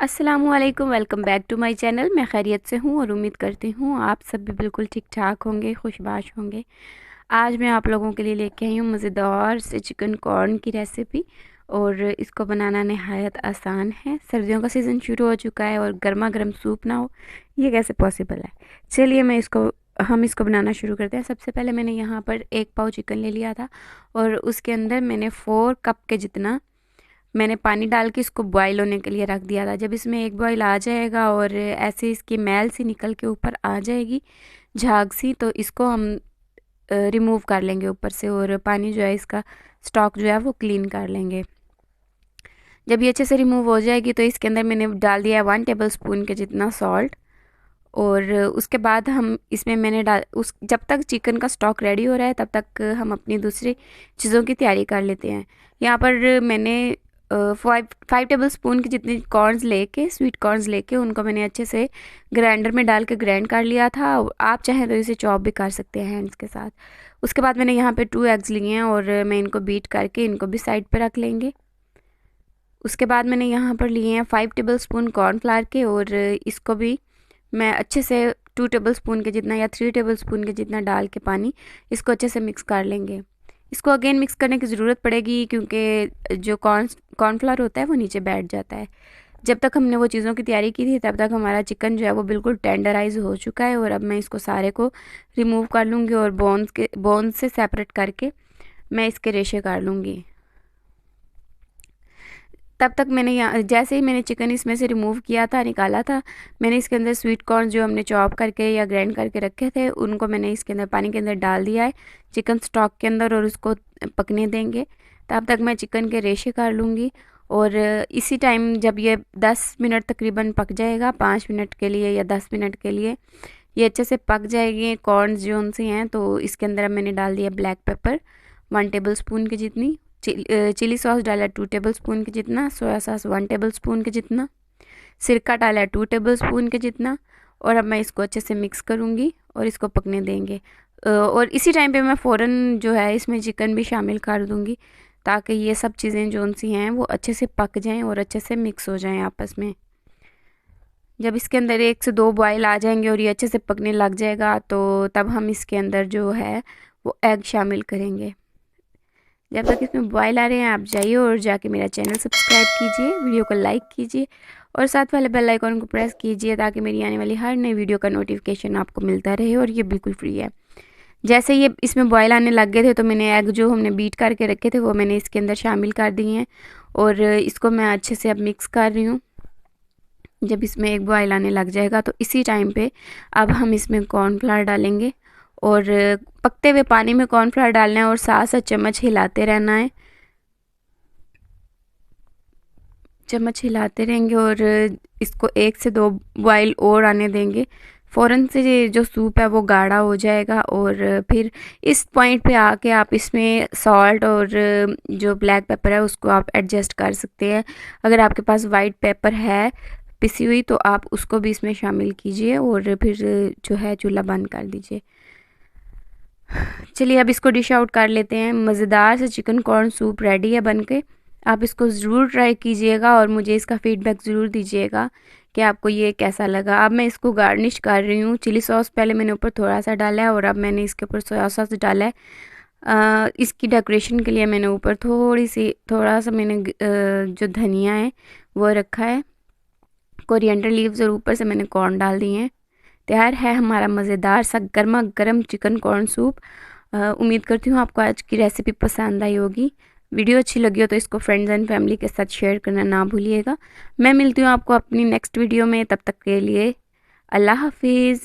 अस्सलामुअलैकुम, welcome back to my channel. मैं खैरियत से हूँ और उम्मीद करती हूँ आप सब भी बिल्कुल ठीक ठाक होंगे, खुशबाश होंगे। आज मैं आप लोगों के लिए लेके आई हूँ मज़ेदार से चिकन कॉर्न की रेसिपी। और इसको बनाना नहायत आसान है। सर्दियों का सीज़न शुरू हो चुका है और गर्मा गर्म सूप ना हो, ये कैसे पॉसिबल है। चलिए हम इसको बनाना शुरू करते हैं। सबसे पहले मैंने यहाँ पर 1 पाव चिकन ले लिया था और उसके अंदर मैंने 4 कप के जितना मैंने पानी डाल के इसको बॉईल होने के लिए रख दिया था। जब इसमें एक बॉईल आ जाएगा और ऐसे इसकी मैल सी निकल के ऊपर आ जाएगी, झाग सी, तो इसको हम रिमूव कर लेंगे ऊपर से और पानी जो है इसका स्टॉक जो है वो क्लीन कर लेंगे। जब ये अच्छे से रिमूव हो जाएगी तो इसके अंदर मैंने डाल दिया है 1 टेबल स्पून के जितना सॉल्ट। और उसके बाद हम इसमें मैंने जब तक चिकन का स्टॉक रेडी हो रहा है तब तक हम अपनी दूसरी चीज़ों की तैयारी कर लेते हैं। यहाँ पर मैंने 5 टेबल स्पून की जितनी कॉर्नस लेके, स्वीट कॉर्नस लेके, उनको मैंने अच्छे से ग्राइंडर में डाल के ग्राइंड कर लिया था। आप चाहें तो इसे चॉप भी कर सकते हैं हैंड्स के साथ। उसके बाद मैंने यहाँ पे 2 एग्स लिए हैं और मैं इनको बीट करके इनको भी साइड पे रख लेंगे। उसके बाद मैंने यहाँ पर लिए हैं 5 टेबल स्पून कॉर्नफ्लावर के और इसको भी मैं अच्छे से 2 टेबल स्पून के जितना या 3 टेबल स्पून के जितना डाल के पानी इसको अच्छे से मिक्स कर लेंगे। इसको अगेन मिक्स करने की ज़रूरत पड़ेगी क्योंकि जो कॉर्नफ्लावर होता है वो नीचे बैठ जाता है। जब तक हमने वो चीज़ों की तैयारी की थी तब तक हमारा चिकन जो है वो बिल्कुल टेंडराइज हो चुका है। और अब मैं इसको सारे को रिमूव कर लूँगी और बोन्स से सेपरेट करके मैं इसके रेशे कर लूँगी। तब तक मैंने यहाँ जैसे ही मैंने चिकन इसमें से रिमूव किया था, निकाला था, मैंने इसके अंदर स्वीट कॉर्न जो हमने चॉप करके या ग्राइंड करके रखे थे उनको मैंने इसके अंदर पानी के अंदर डाल दिया है चिकन स्टॉक के अंदर और उसको पकने देंगे। तब तक मैं चिकन के रेशे कर लूँगी और इसी टाइम जब ये 10 मिनट तकरीबन पक जाएगा, 5 मिनट के लिए या 10 मिनट के लिए ये अच्छे से पक जाएगी कॉर्न जो उनसे हैं, तो इसके अंदर अब मैंने डाल दिया ब्लैक पेपर 1 टेबल स्पून की जितनी, चिली सॉस डाला 2 टेबल स्पून के जितना, सोया सॉस 1 टेबल स्पून के जितना, सिरका डाला 2 टेबल स्पून के जितना। और अब मैं इसको अच्छे से मिक्स करूँगी और इसको पकने देंगे। और इसी टाइम पे मैं फ़ौरन जो है इसमें चिकन भी शामिल कर दूँगी ताकि ये सब चीज़ें जो सी हैं वो अच्छे से पक जाएं और अच्छे से मिक्स हो जाएं आपस में। जब इसके अंदर 1 से 2 बॉयल आ जाएंगे और ये अच्छे से पकने लग जाएगा तो तब हम इसके अंदर जो है वो एग शामिल करेंगे। जब तक इसमें बॉयल आ रहे हैं आप जाइए और जाके मेरा चैनल सब्सक्राइब कीजिए, वीडियो को लाइक कीजिए और साथ वाले बेल आइकन को प्रेस कीजिए ताकि मेरी आने वाली हर नई वीडियो का नोटिफिकेशन आपको मिलता रहे और ये बिल्कुल फ्री है। जैसे ये इसमें बॉयल आने लग गए थे तो मैंने एग जो हमने बीट करके रखे थे वो मैंने इसके अंदर शामिल कर दिए हैं और इसको मैं अच्छे से अब मिक्स कर रही हूँ। जब इसमें एक बॉयल आने लग जाएगा तो इसी टाइम पे अब हम इसमें कॉर्नफ्लावर डालेंगे और पकते हुए पानी में कॉर्नफ्लावर डालना है और साथ साथ चम्मच हिलाते रहना है। चम्मच हिलाते रहेंगे और इसको 1 से 2 बॉयल और आने देंगे। फ़ौरन से जो सूप है वो गाढ़ा हो जाएगा और फिर इस पॉइंट पे आके आप इसमें सॉल्ट और जो ब्लैक पेपर है उसको आप एडजस्ट कर सकते हैं। अगर आपके पास वाइट पेपर है पिसी हुई तो आप उसको भी इसमें शामिल कीजिए और फिर जो है चूल्हा बंद कर दीजिए। चलिए अब इसको डिश आउट कर लेते हैं। मज़ेदार से चिकन कॉर्न सूप रेडी है बनके। आप इसको ज़रूर ट्राई कीजिएगा और मुझे इसका फ़ीडबैक ज़रूर दीजिएगा कि आपको ये कैसा लगा। अब मैं इसको गार्निश कर रही हूँ। चिली सॉस पहले मैंने ऊपर थोड़ा सा डाला है और अब मैंने इसके ऊपर सोया सॉस डाला है। इसकी डेकोरेशन के लिए मैंने ऊपर थोड़ा सा मैंने जो धनिया है वो रखा है, कोरिएंडर लीव्स, और ऊपर से मैंने कॉर्न डाल दिए हैं। तैयार है हमारा मज़ेदार सा गर्मा गर्म चिकन कॉर्न सूप। उम्मीद करती हूँ आपको आज की रेसिपी पसंद आई होगी। वीडियो अच्छी लगी हो तो इसको फ्रेंड्स एंड फैमिली के साथ शेयर करना ना भूलिएगा। मैं मिलती हूँ आपको अपनी नेक्स्ट वीडियो में, तब तक के लिए अल्लाह हाफिज़।